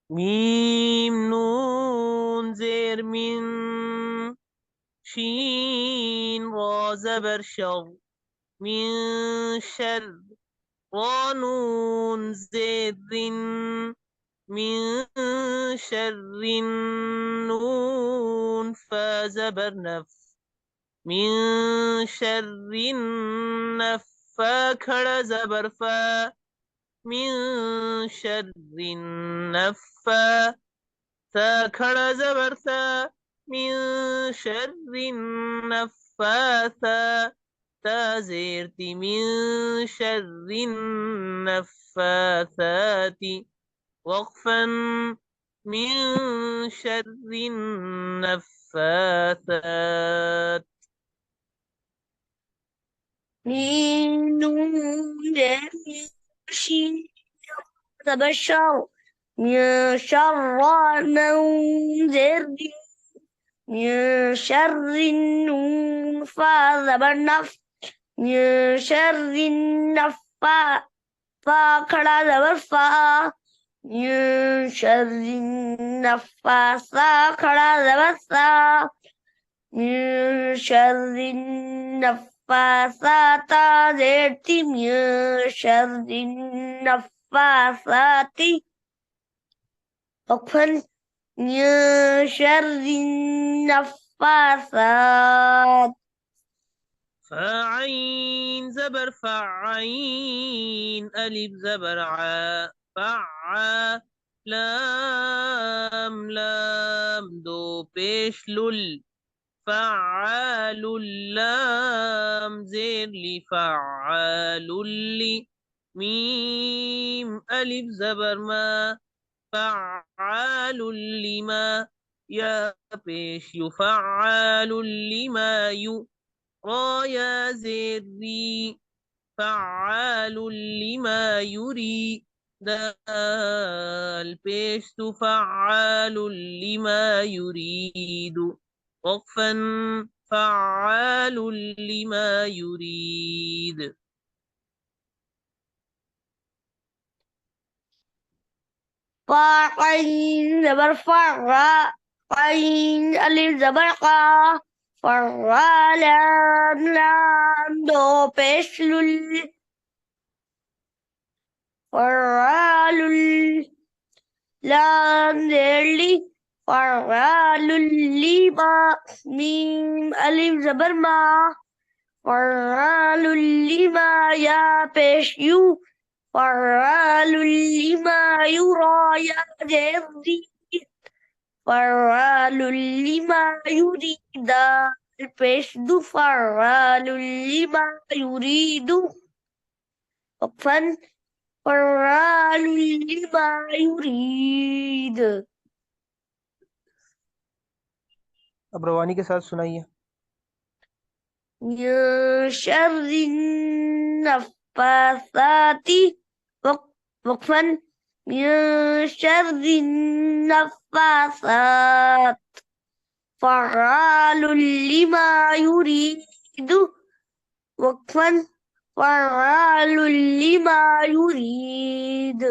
ميم نون زير من شين را زبر شر من شر را نون زير من شر نون فا زبر نف من شر النفا کھڑا زبر فا من شر النفا ثا کھڑا زبر ثا من شر النفاثا تا زیرتی من شر النفاثات وقفا من شر النفاثات ميم نون زير شين زبر شر من شر نون زير من شر النون فا زبر نف من شر النفا فا کھڑا زبر فا من شر النفاسا کھڑا زبر سا من شر النفاسات زیرتی من شر النفاسات وقفا من شر النفاسات فعين زبر فعين ألف زبر عا فعا لام لام دو پیش لل فعال لام زير لفعال لي ميم ألف زبر ما فعال لما يا پیش يفعال لما يو رايا زيري فعال لما يري دال پیش فعال لما يريد وقفا فعال لما يريد فعين زبر فرا عين ألف زبر قا فرا لام لام دو پیش لل فرا لل لام زیر لی فرا للی ما میم ألف زبر ما فرا للی ما یا پیش یو فعال لما يرى يا جزي فعال لما يريد البشد فعال لما يريد وقفا فعال لما يريد. اب روانی کے ساتھ سنائیے. من شر النفاثات وقفا من شر النفاثات فعال لما يريد وقفا فعال لما يريد.